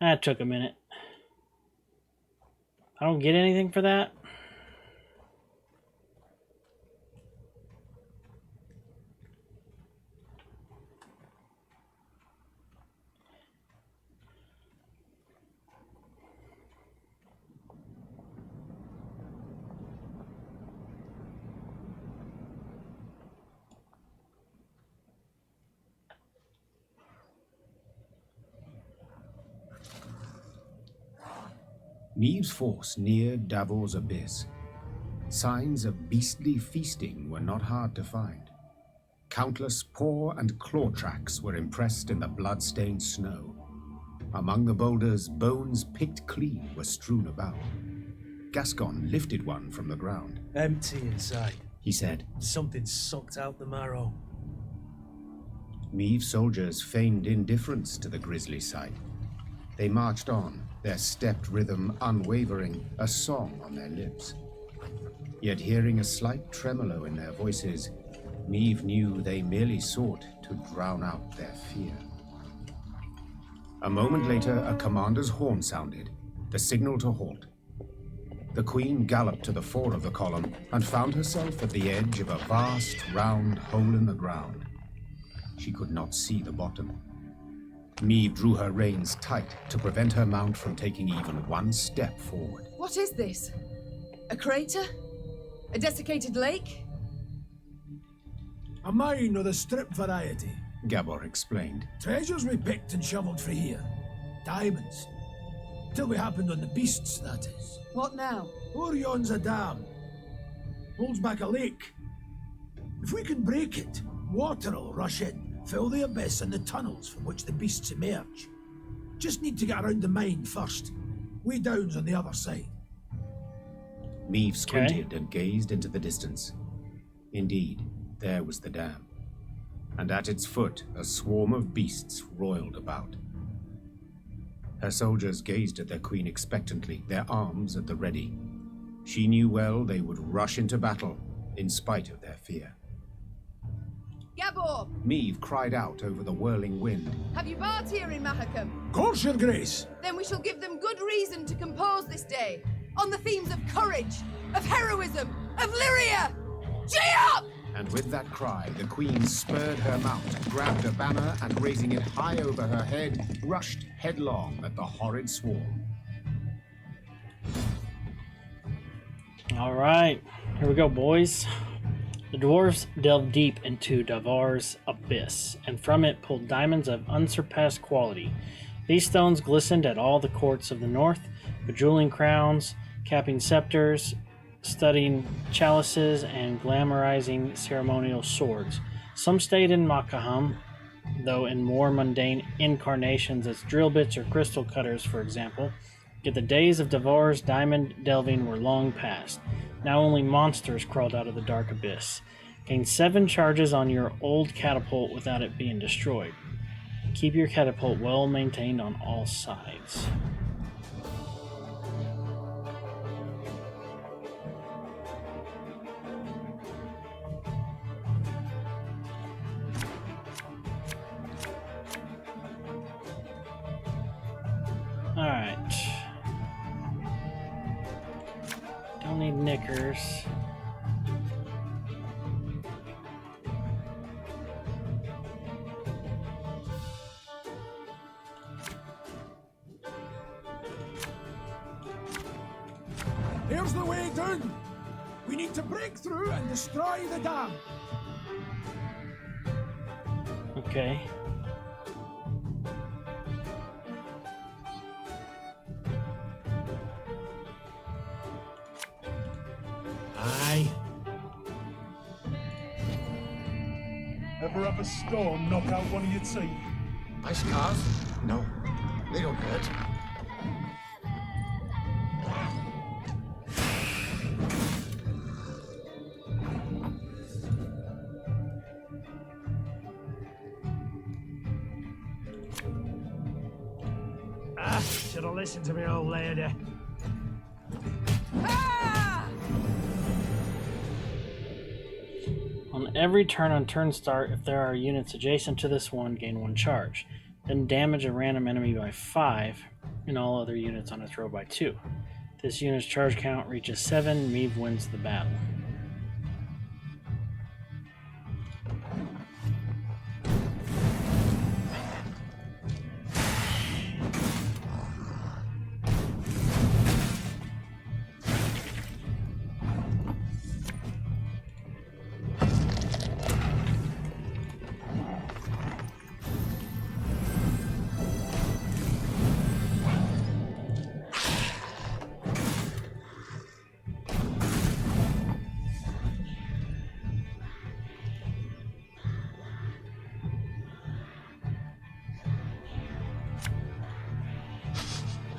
That took a minute. I don't get anything for that. Neve's force neared Davor's abyss. Signs of beastly feasting were not hard to find. Countless paw and claw tracks were impressed in the blood-stained snow. Among the boulders, bones picked clean were strewn about. Gascon lifted one from the ground. Empty inside, He said. Something sucked out the marrow. Neve's soldiers feigned indifference to the grisly sight. They marched on, their stepped rhythm unwavering, a song on their lips. Yet hearing a slight tremolo in their voices, Neve knew they merely sought to drown out their fear. A moment later, a commander's horn sounded, the signal to halt. The queen galloped to the fore of the column and found herself at the edge of a vast, round hole in the ground. She could not see the bottom. Neve drew her reins tight to prevent her mount from taking even one step forward. What is this? A crater? A desiccated lake? A mine of the strip variety. Gabor explained. Treasures we picked and shoveled for here. Diamonds. Till we happened on the beasts, that is. What now? Orion's a dam. Holds back a lake. If we can break it, water'll rush in, fill the abyss and the tunnels from which the beasts emerge. Just need to get around the mine first. Way down's on the other side. Neve squinted and gazed into the distance. Indeed, there was the dam. And at its foot, a swarm of beasts roiled about. Her soldiers gazed at their queen expectantly, their arms at the ready. She knew well they would rush into battle, in spite of their fear. Gabor! Neve cried out over the whirling wind. Have you bards here in Mahakam? Course, your grace! Then we shall give them good reason to compose this day, on the themes of courage, of heroism, of Lyria! Gee up! And with that cry, the queen spurred her mount, grabbed a banner, and raising it high over her head, rushed headlong at the horrid swarm. All right, here we go, boys. The dwarves delved deep into Davor's abyss, and from it pulled diamonds of unsurpassed quality. These stones glistened at all the courts of the north, bejeweling crowns, capping scepters, studying chalices, and glamorizing ceremonial swords. Some stayed in Makaham, though in more mundane incarnations as drill bits or crystal cutters, for example. Yet the days of Davor's diamond delving were long past. Now only monsters crawled out of the dark abyss. Gain 7 charges on your old catapult without it being destroyed. Keep your catapult well maintained on all sides. Alright. Don't need knickers. Here's the way down! We need to break through and destroy the dam! Okay. Aye. Ever have a storm knock out one of your teeth? My scars? No, they don't hurt. Should have listened to me, old lady. On every turn start, if there are units adjacent to this one, gain 1 charge. Then damage a random enemy by 5 and all other units on its row by 2. If this unit's charge count reaches 7, Meve wins the battle.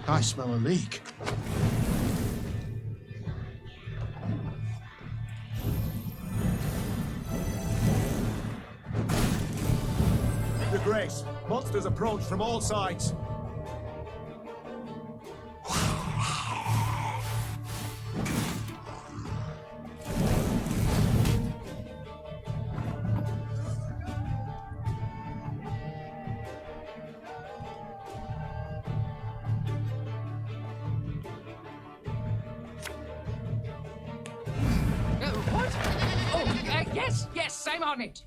I smell a leak. Your Grace, monsters approach from all sides. What? Oh, yes, I'm on it.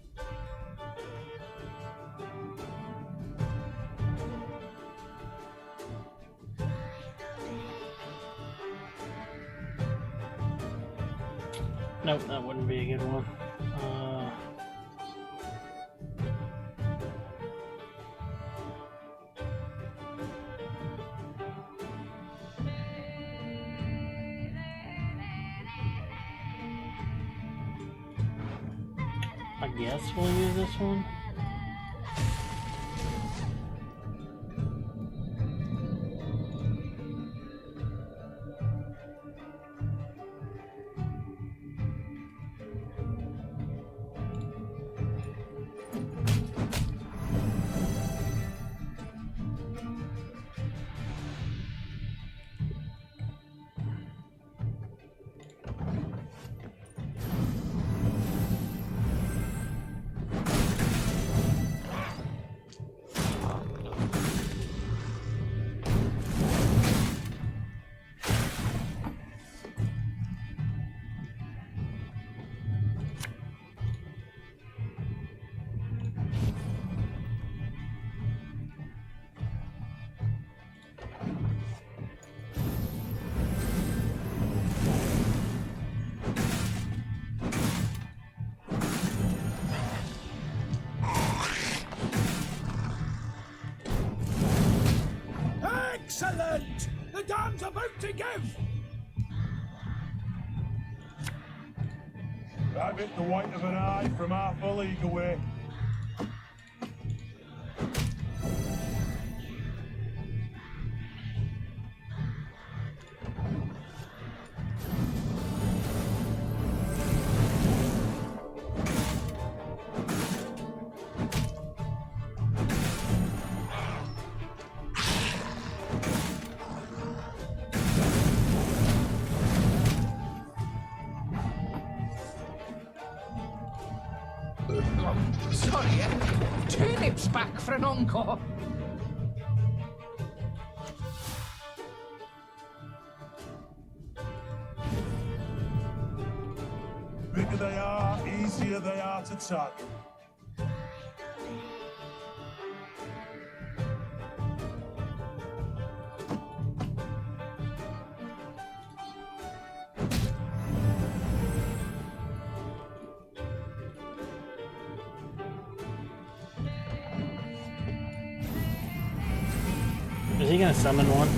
Nope, that wouldn't be a good one. I guess we'll use this one. Excellent! The dam's about to give! I've hit the white of an eye from half a league away. Sorry, turnips back for an encore. Bigger they are, easier they are to tackle. Is he gonna summon one?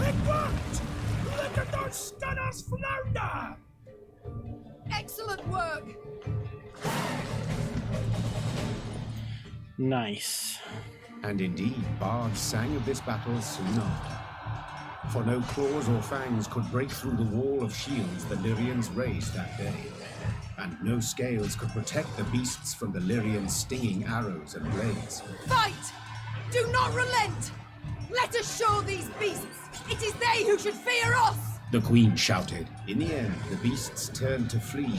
It worked! Look at those stunners flounder! Excellent work! Nice. And indeed, bards sang of this battle soon after. For no claws or fangs could break through the wall of shields the Lyrians raised that day, and no scales could protect the beasts from the Lyrians' stinging arrows and blades. Fight! Do not relent! Let us show these beasts! It is they who should fear us! the queen shouted. In the end, the beasts turned to flee,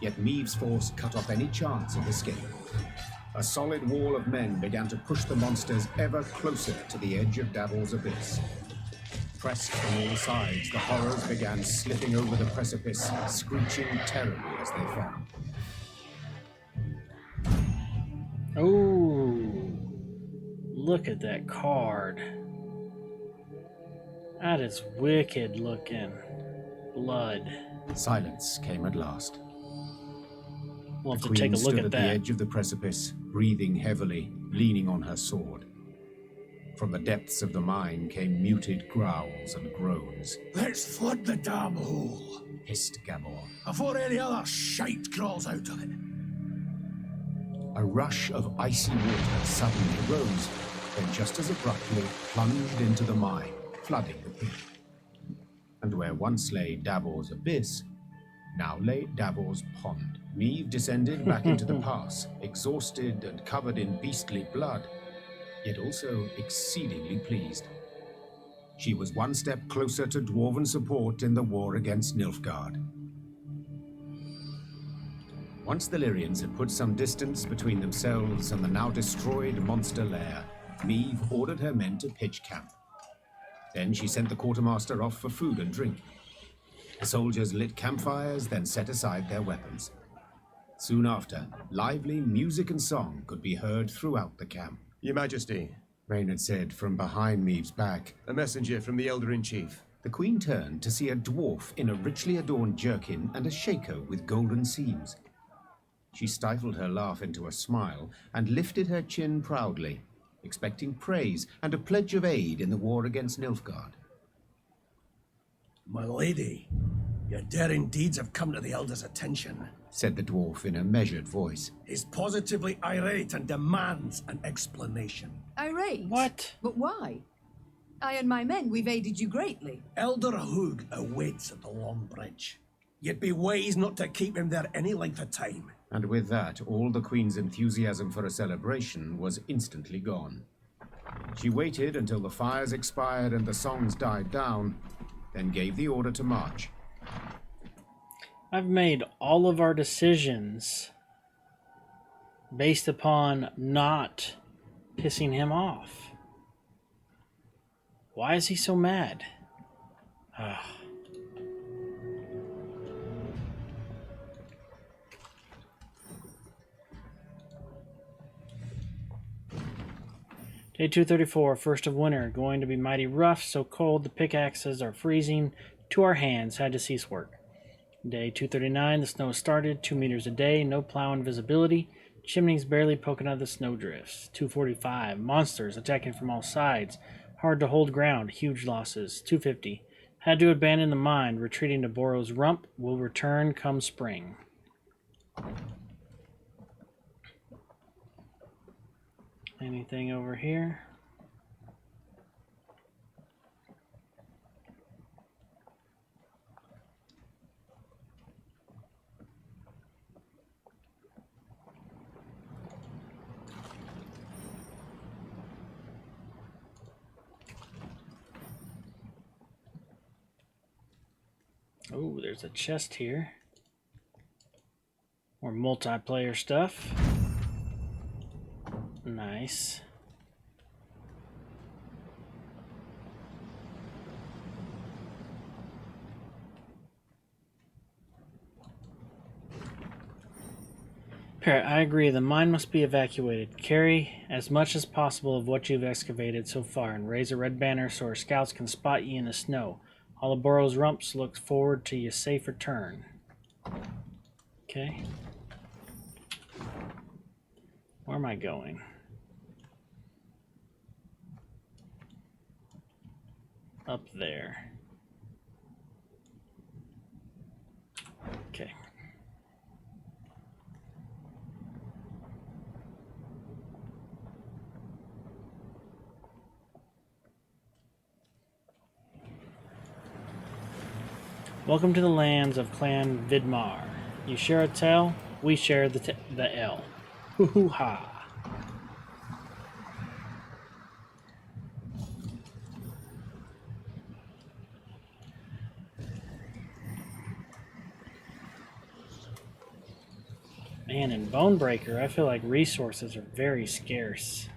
yet Meave's force cut off any chance of escape. A solid wall of men began to push the monsters ever closer to the edge of Davor's abyss. Pressed from all sides, the horrors began slipping over the precipice, screeching terribly as they fell. Oh, look at that card. That is wicked looking. Blood. Silence came at last. We'll have The to take queen a look stood at at the that. edge of the precipice, breathing heavily, leaning on her sword. From the depths of the mine came muted growls and groans. Let's flood the damn hole, Hissed Gabor. before any other shite crawls out of it. A rush of icy water suddenly rose, then just as abruptly plunged into the mine, flooding the pit. And where once lay Davor's abyss, now lay Davor's pond. Meave descended back into the pass, exhausted and covered in beastly blood, yet also exceedingly pleased. She was one step closer to dwarven support in the war against Nilfgaard. Once the Lyrians had put some distance between themselves and the now destroyed monster lair, Meave ordered her men to pitch camp. Then she sent the quartermaster off for food and drink. The soldiers lit campfires, then set aside their weapons. Soon after, lively music and song could be heard throughout the camp. Your Majesty, Reynard said from behind Meave's back. a messenger from the Elder-in-Chief. The queen turned to see a dwarf in a richly adorned jerkin and a shako with golden seams. She stifled her laugh into a smile and lifted her chin proudly, expecting praise and a pledge of aid in the war against Nilfgaard. My lady, your daring deeds have come to the Elder's attention. Said the dwarf in a measured voice. He's positively irate and demands an explanation. Irate? What? But why? I and my men, we've aided you greatly. Elder Hoog awaits at the Long Bridge. You'd be wise not to keep him there any length of time. And with that, all the queen's enthusiasm for a celebration was instantly gone. She waited until the fires expired and the songs died down, then gave the order to march. I've made all of our decisions based upon not pissing him off. Why is he so mad? Day 234, first of winter. Going to be mighty rough, so cold the pickaxes are freezing to our hands. Had to cease work. Day 239, the snow started, 2 meters a day, no plowing visibility, chimneys barely poking out of the snow drifts. 245, monsters attacking from all sides, hard to hold ground, huge losses. 250, had to abandon the mine, retreating to Borrow's Rump, will return come spring. Anything over here? Oh, there's a chest here. More multiplayer stuff. Nice. Parrot, I agree. The mine must be evacuated. Carry as much as possible of what you've excavated so far and raise a red banner so our scouts can spot ye in the snow. All the Burrow's Rumps look forward to your safe return. Okay. Where am I going? Up there. Okay. Welcome to the lands of Clan Vidmar. You share a tale, we share the L. Hoo-hoo-ha. Man, in Thronebreaker, I feel like resources are very scarce.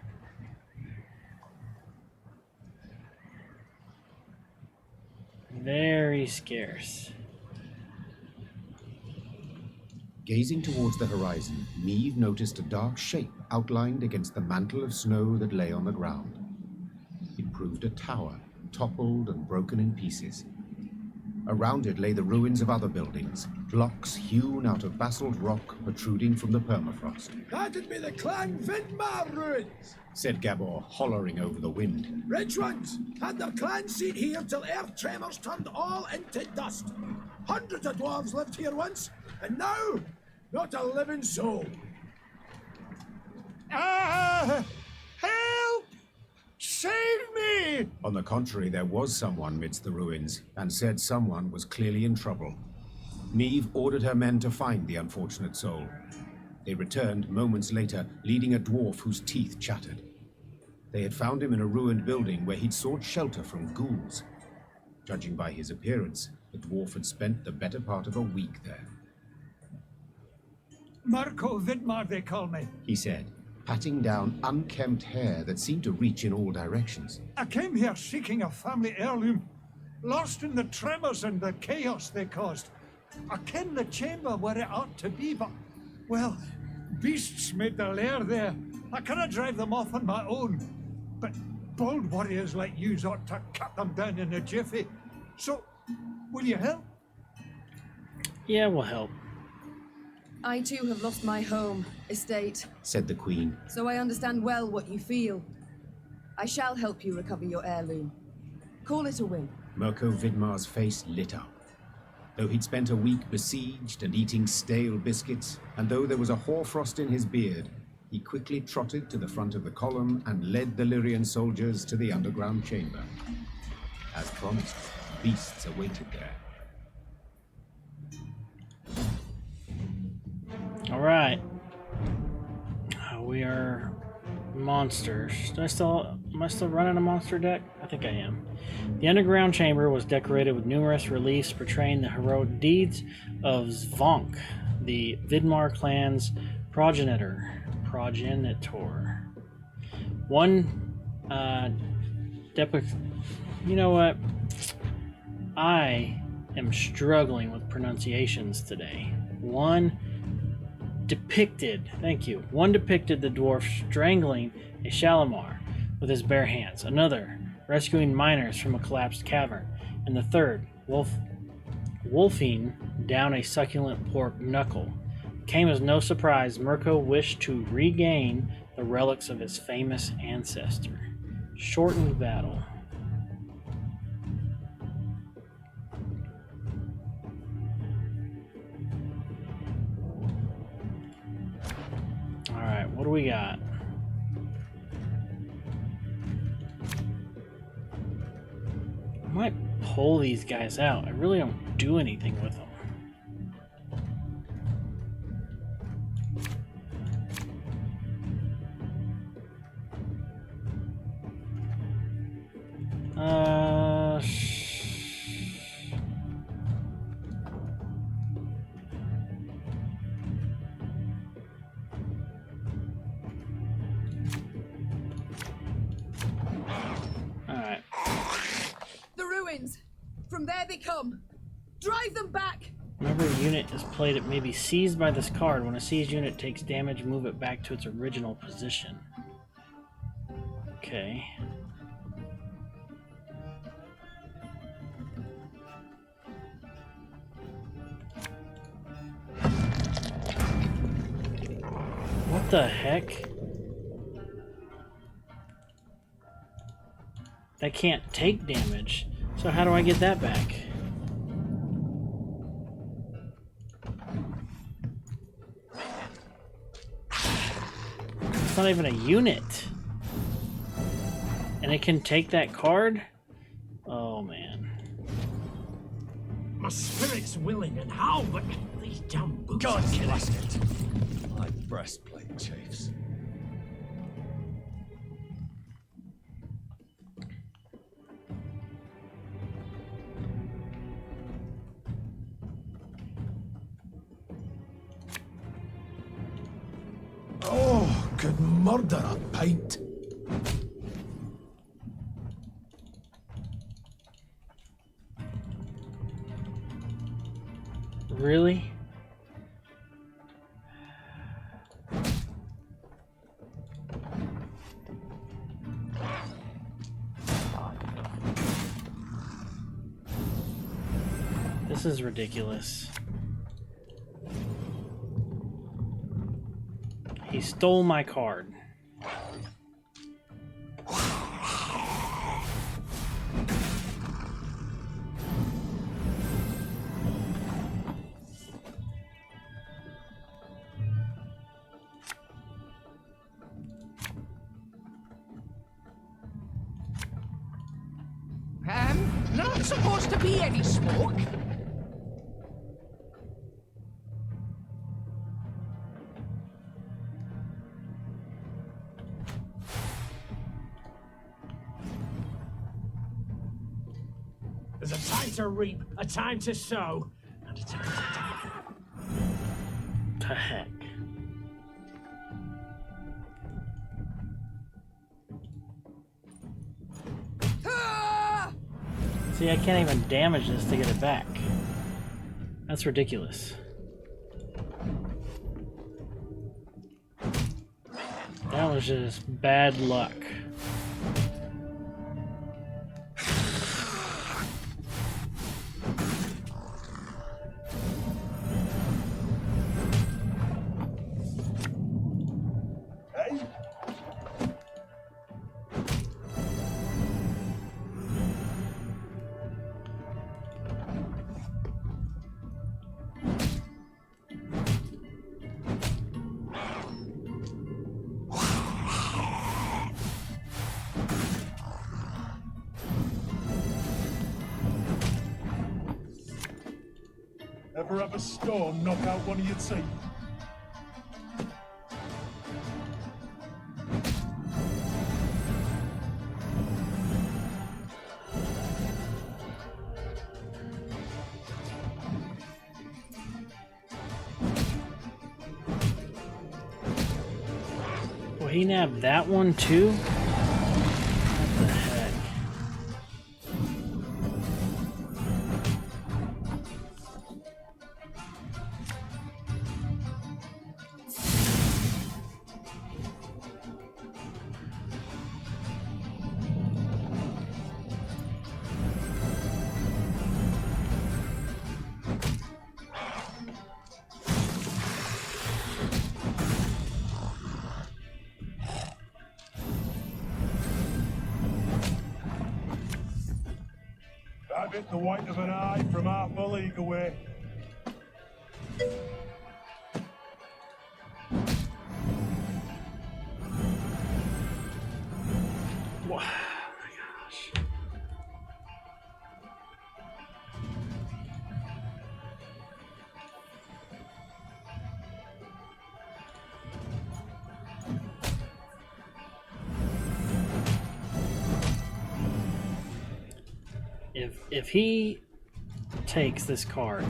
Very scarce. Gazing towards the horizon, Neve noticed a dark shape outlined against the mantle of snow that lay on the ground. It proved a tower, toppled and broken in pieces. Around it lay the ruins of other buildings, blocks hewn out of basalt rock protruding from the permafrost. That'd be the Clan Vidmar ruins, said Gabor, hollering over the wind. rich ones. Had their clan seat here till earth tremors turned all into dust. Hundreds of dwarves lived here once, and now, not a living soul. Ah! Help! Save me! On the contrary, there was someone midst the ruins, and said someone was clearly in trouble. Neve ordered her men to find the unfortunate soul. They returned moments later, leading a dwarf whose teeth chattered. They had found him in a ruined building where he'd sought shelter from ghouls. Judging by his appearance, the dwarf had spent the better part of a week there. Marco Vidmar, they call me. He said, patting down unkempt hair that seemed to reach in all directions. I came here seeking a family heirloom, lost in the tremors and the chaos they caused. I ken the chamber where it ought to be, but, well, beasts made their lair there. I cannot drive them off on my own. But bold warriors like you ought to cut them down in a jiffy. So, will you help? Yeah, we'll help. I too have lost my home, estate, Said the queen. so I understand well what you feel. I shall help you recover your heirloom. Call it a win. Mirko Vidmar's face lit up. Though he'd spent a week besieged and eating stale biscuits, and though there was a hoarfrost in his beard, he quickly trotted to the front of the column and led the Lyrian soldiers to the underground chamber. As promised, beasts awaited there. All right. We are monsters. Am I still running a monster deck? I think I am. The underground chamber was decorated with numerous reliefs portraying the heroic deeds of Zvonk, the Vidmar clan's progenitor. One you know what? I am struggling with pronunciations today. One depicted the dwarf strangling a Shalimar with his bare hands, another rescuing miners from a collapsed cavern, and the third wolfing down a succulent pork knuckle. It came as no surprise Mirko wished to regain the relics of his famous ancestor. Shortened battle. Alright, what do we got? I might pull these guys out. I really don't do anything with them. Alright. The ruins! From there they come! Drive them back! Whenever a unit is played, it may be seized by this card. When a seized unit takes damage, move it back to its original position. Okay. What the heck? That can't take damage. So how do I get that back? It's not even a unit. And it can take that card? Oh man. My spirit's willing and how, but these damn boots. God bless it. My breastplate chafes. could murder a pint. Really? This is ridiculous. He stole my card. Not supposed to be any smoke. There's a time to reap, a time to sow, and a time to die. The heck? See, I can't even damage this to get it back. That's ridiculous. That was just bad luck. Ever have a storm knock out one of your teeth? Well, he nabbed that one too? What the heck? I bit the white of an eye from half a league away. Oh my gosh. If he takes this card,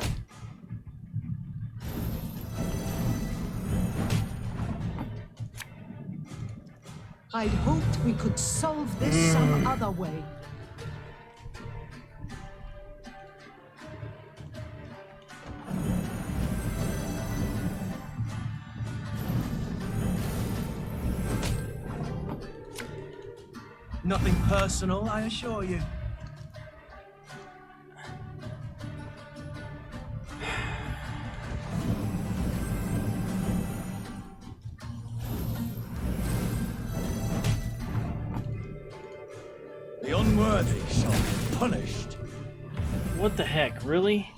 I'd hoped we could solve this some other way. Nothing personal, I assure you. The unworthy shall be punished. what the heck, really?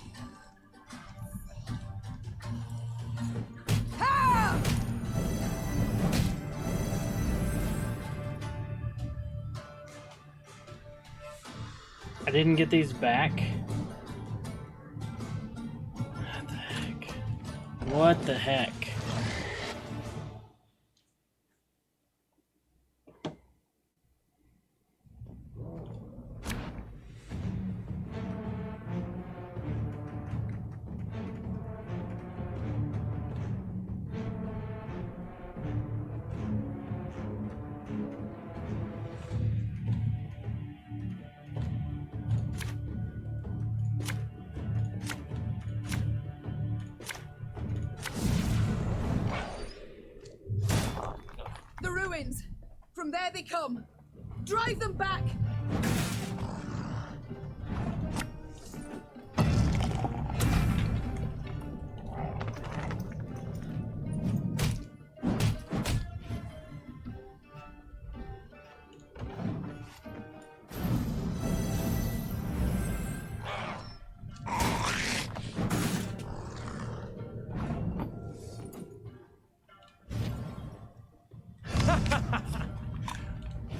I didn't get these back. What the heck? What the heck? ruins. From there they come. Drive them back!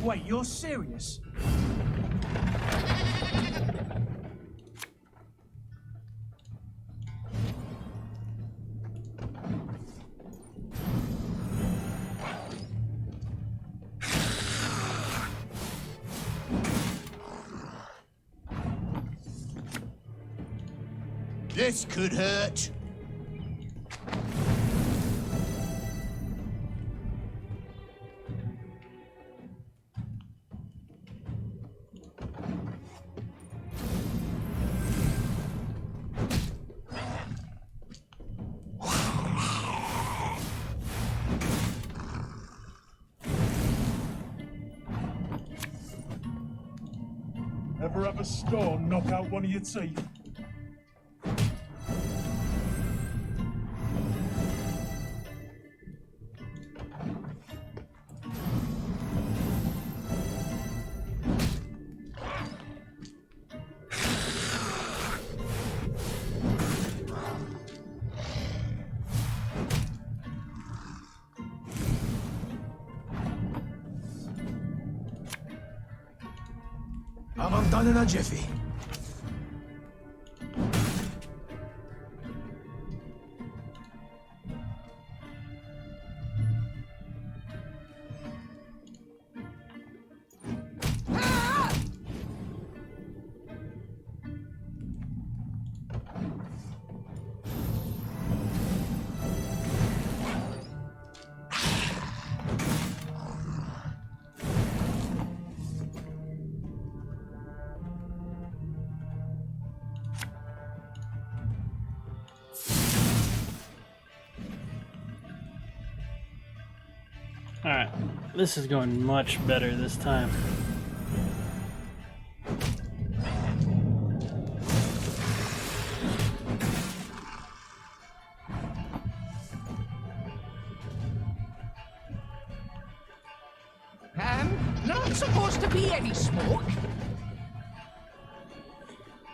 Wait, you're serious? This could hurt. Ever have a storm knock out one of your teeth? I'm undone in a jiffy. Alright, this is going much better this time. Not supposed to be any smoke.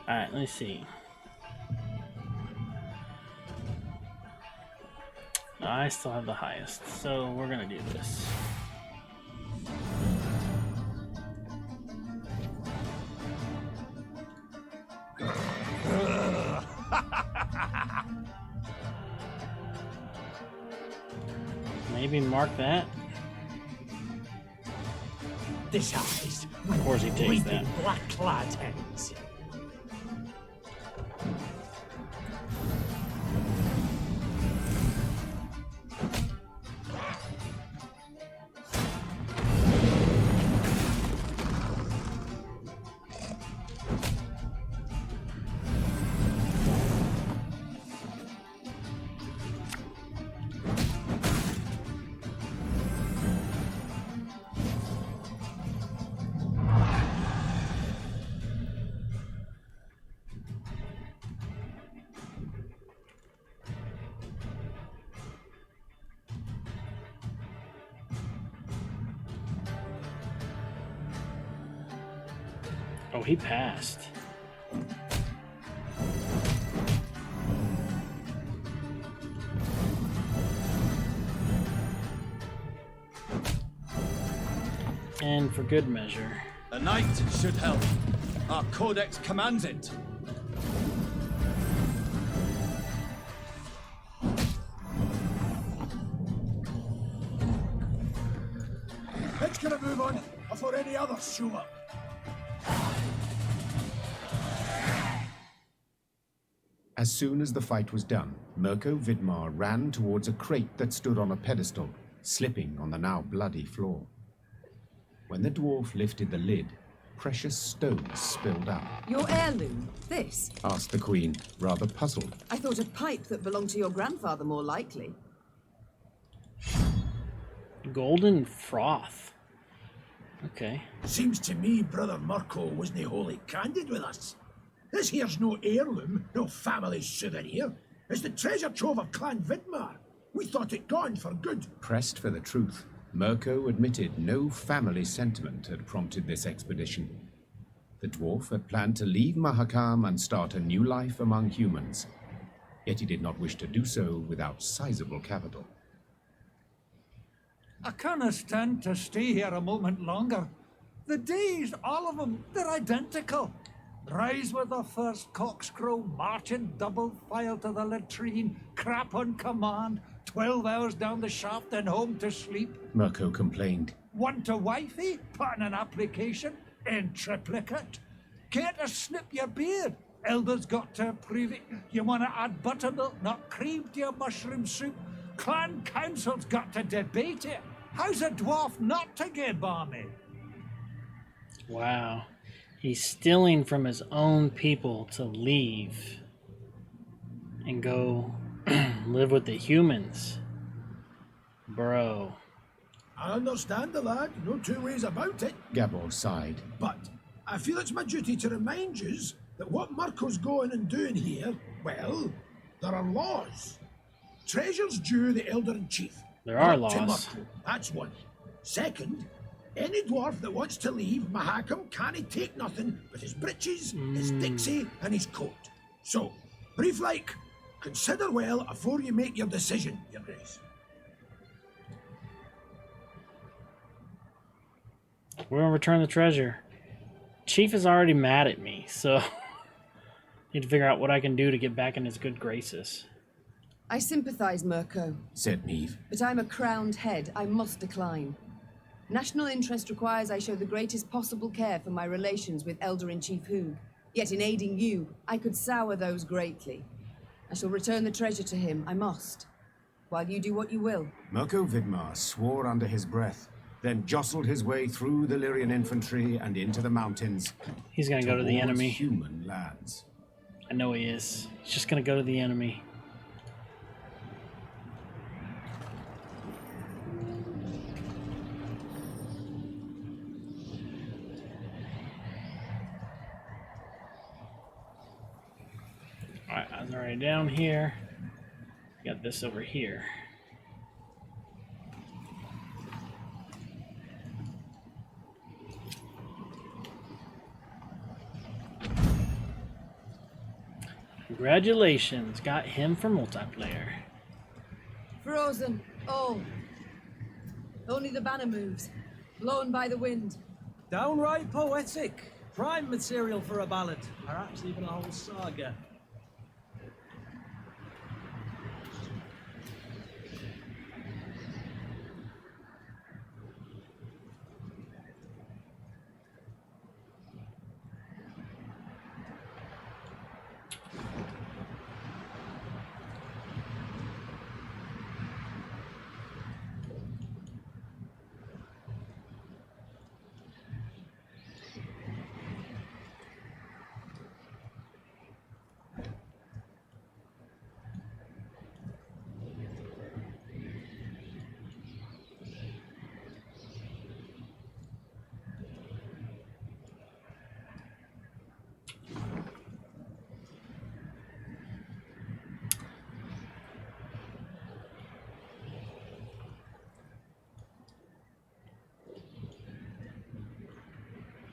Alright, let me see. I still have the highest, so we're gonna do this. Maybe mark that. This eyes. Of course he takes that. Black clad hens. Oh, he passed. And for good measure. A knight should help. Our codex commands it. Let's get a move on before any others show up. As soon as the fight was done, Mirko Vidmar ran towards a crate that stood on a pedestal, slipping on the now bloody floor. When the dwarf lifted the lid, precious stones spilled out. Your heirloom? This? Asked the queen, rather puzzled. I thought a pipe that belonged to your grandfather more likely. Golden froth. Okay. Seems to me Brother Mirko wasn't wholly candid with us. This here's no heirloom, no family souvenir. It's the treasure trove of Clan Vidmar. We thought it gone for good. Pressed for the truth, Mirko admitted no family sentiment had prompted this expedition. The dwarf had planned to leave Mahakam and start a new life among humans. Yet he did not wish to do so without sizable capital. I can't stand to stay here a moment longer. The days, all of them, they're identical. Rise with the first cockscrow, march in double file to the latrine, crap on command, 12 hours down the shaft and home to sleep. Mirko complained. Want a wifey? Put in an application. In triplicate. Care to snip your beard? Elders got to approve it. You want to add buttermilk, not cream to your mushroom soup? Clan council's got to debate it. How's a dwarf not to get balmy? Wow. He's stealing from his own people to leave and go live with the humans. Bro. I understand the lad, no two ways about it. Gabor sighed. But I feel it's my duty to remind yous that what Mirko's going and doing here, well, there are laws. Treasures due the Elder-in-Chief. There are Not to laws. Mirko, that's one. Second, any dwarf that wants to leave Mahakam can't take nothing but his breeches, his dixie, and his coat. So, brief like, consider well afore you make your decision, Your Grace. We're gonna return the treasure. Chief is already mad at me, so need to figure out what I can do to get back in his good graces. I sympathize, Mirko, Said Neve. but I'm a crowned head. I must decline. National interest requires I show the greatest possible care for my relations with Elder-in-Chief Hoog. Yet in aiding you, I could sour those greatly. I shall return the treasure to him, I must. While you do what you will. Mirko Vidmar swore under his breath, then jostled his way through the Lyrian infantry and into the mountains. He's gonna go to the towards enemy. Human lands. I know he is. He's just gonna go to the enemy. Alright, I'm already down here. Got this over here. Congratulations, got him for multiplayer. Frozen, all. Only the banner moves, blown by the wind. Downright poetic. Prime material for a ballad. Perhaps even a whole saga.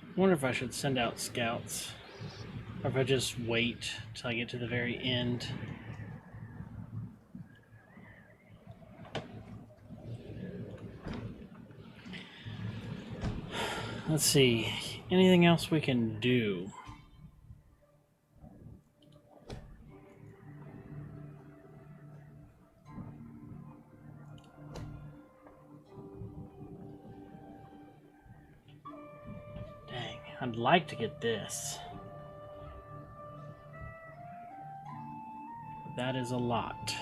I wonder if I should send out scouts, or if I just wait till I get to the very end. Let's see, anything else we can do? I'd like to get this. But that is a lot.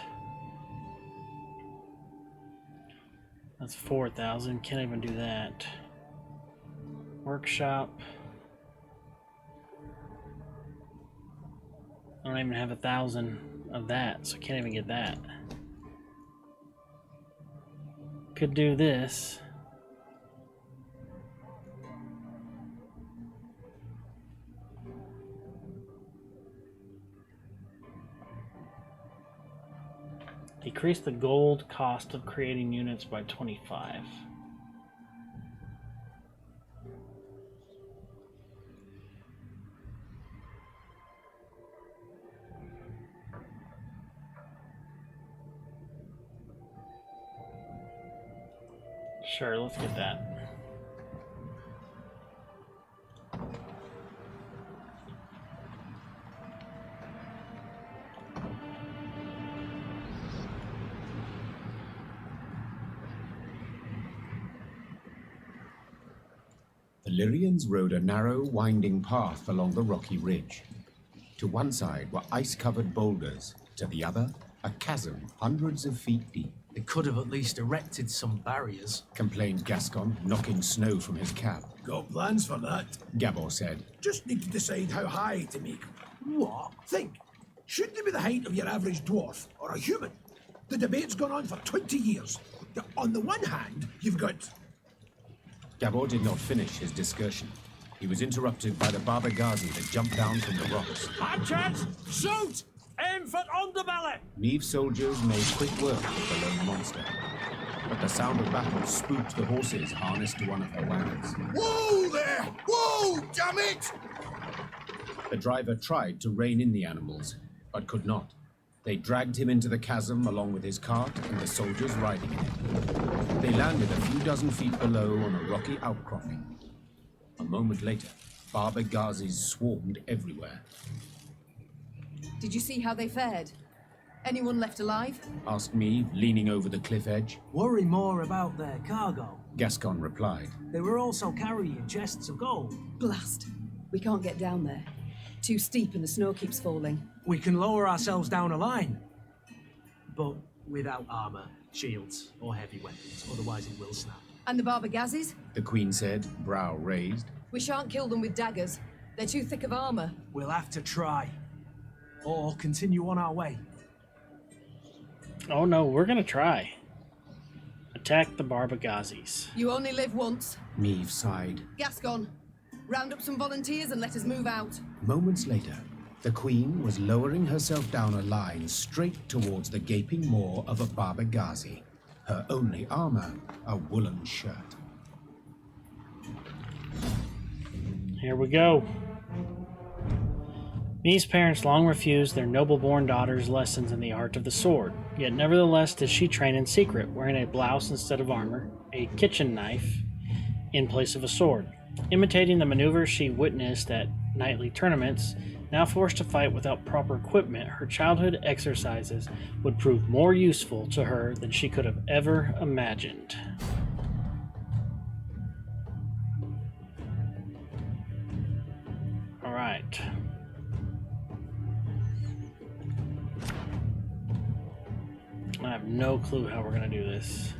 That's 4,000. Can't even do that. Workshop. I don't even have 1,000 of that, so I can't even get that. could do this. Decrease the gold cost of creating units by 25. Sure, let's get that. The Lyrians rode a narrow, winding path along the rocky ridge. To one side were ice-covered boulders, to the other, a chasm hundreds of feet deep. They could have at least erected some barriers, complained Gascon, knocking snow from his cap. Got plans for that? Gabor said. Just need to decide how high to make them. What? Think. Should they be the height of your average dwarf, or a human? The debate's gone on for 20 years. Now, on the one hand, you've got... Gabor did not finish his discussion. He was interrupted by the Baba Ghazi that jumped down from the rocks. Hatchets! Shoot! Aim for underbelly! Neve's soldiers made quick work of the lone monster. But the sound of battle spooked the horses harnessed to one of her wagons. Whoa there! Whoa, damn it! The driver tried to rein in the animals, but could not. They dragged him into the chasm along with his cart and the soldiers riding in it. They landed a few dozen feet below on a rocky outcropping. A moment later, Baba Ghazis swarmed everywhere. Did you see how they fared? Anyone left alive? Asked me, leaning over the cliff edge. Worry more about their cargo. Gascon replied. They were also carrying chests of gold. Blast. We can't get down there. Too steep and the snow keeps falling. We can lower ourselves down a line. But without armor, shields, or heavy weapons, otherwise it will snap. And the Baba Ghazis? The Queen said, brow raised. We shan't kill them with daggers. They're too thick of armor. We'll have to try. Or continue on our way. Oh no, we're gonna try. Attack the Baba Ghazis. You only live once. Neve sighed. Gascon, round up some volunteers and let us move out. Moments later, the Queen was lowering herself down a line straight towards the gaping maw of a Baba Ghazi. Her only armor, a woolen shirt. Here we go. Me's parents long refused their noble-born daughter's lessons in the art of the sword, yet nevertheless did she train in secret, wearing a blouse instead of armor, a kitchen knife in place of a sword. Imitating the maneuvers she witnessed at knightly tournaments, now forced to fight without proper equipment, her childhood exercises would prove more useful to her than she could have ever imagined. All right. I have no clue how we're going to do this.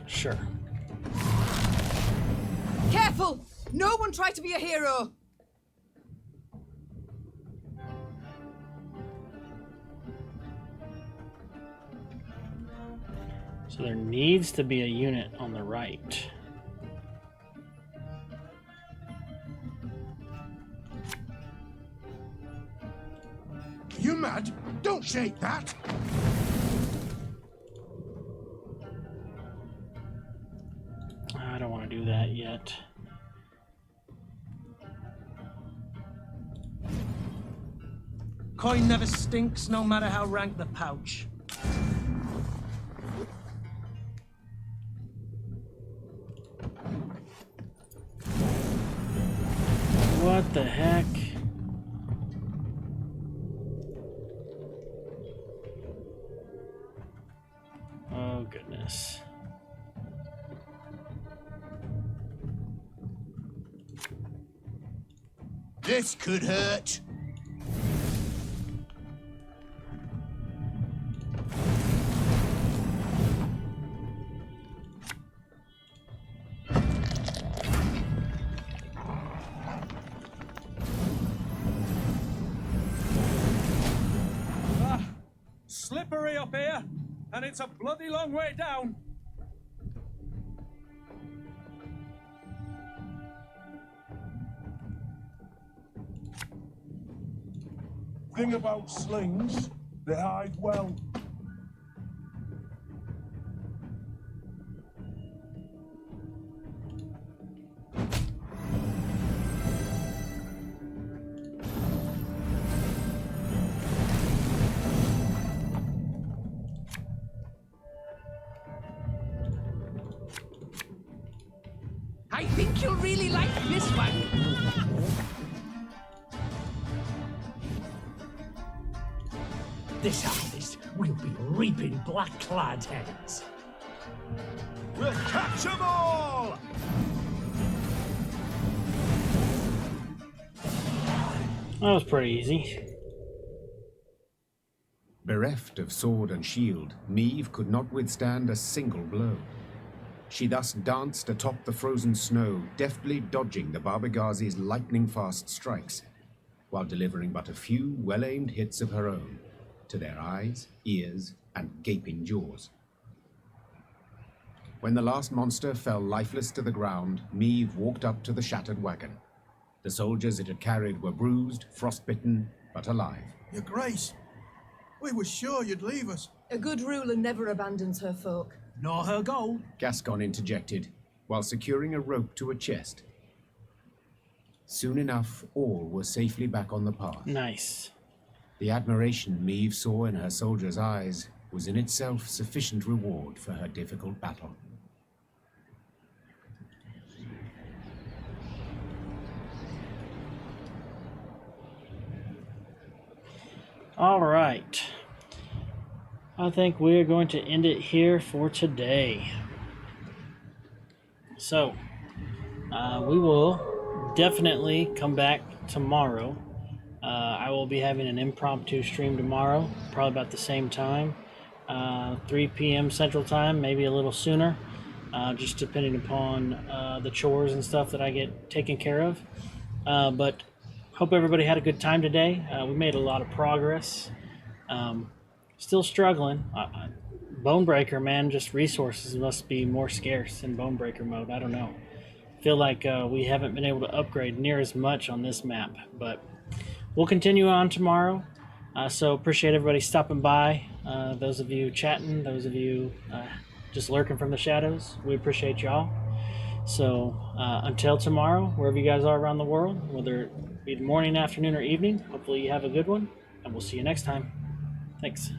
Sure. Careful! No one try to be a hero! So there needs to be a unit on the right. You mad? Don't shake that! I don't want to do that yet. Coin never stinks, no matter how rank the pouch. What the heck? Oh, goodness. This could hurt. slippery up here, and it's a bloody long way down. Thing about slings, they hide well. I think you'll really like this one. This harvest, we'll be reaping black-clad heads. We'll catch them all! That was pretty easy. Bereft of sword and shield, Meve could not withstand a single blow. She thus danced atop the frozen snow, deftly dodging the Barbegazi's lightning-fast strikes, while delivering but a few well-aimed hits of her own to their eyes, ears, and gaping jaws. When the last monster fell lifeless to the ground, Meve walked up to the shattered wagon. The soldiers it had carried were bruised, frostbitten, but alive. Your Grace, we were sure you'd leave us. A good ruler never abandons her folk. Nor her gold. Gascon interjected, while securing a rope to a chest. Soon enough, all were safely back on the path. Nice. The admiration Meve saw in her soldiers' eyes was in itself sufficient reward for her difficult battle. All right. I think we're going to end it here for today. So, we will definitely come back tomorrow. I will be having an impromptu stream tomorrow, probably about the same time, 3 p.m. Central Time, maybe a little sooner, just depending upon the chores and stuff that I get taken care of. But hope everybody had a good time today. We made a lot of progress. Still struggling. Bonebreaker, man, just resources must be more scarce in Bonebreaker mode. I don't know. Feel like we haven't been able to upgrade near as much on this map, but we'll continue on tomorrow. So appreciate everybody stopping by. Those of you chatting, those of you just lurking from the shadows, we appreciate y'all. So until tomorrow, wherever you guys are around the world, whether it be the morning, afternoon, or evening, hopefully you have a good one, and we'll see you next time. Thanks.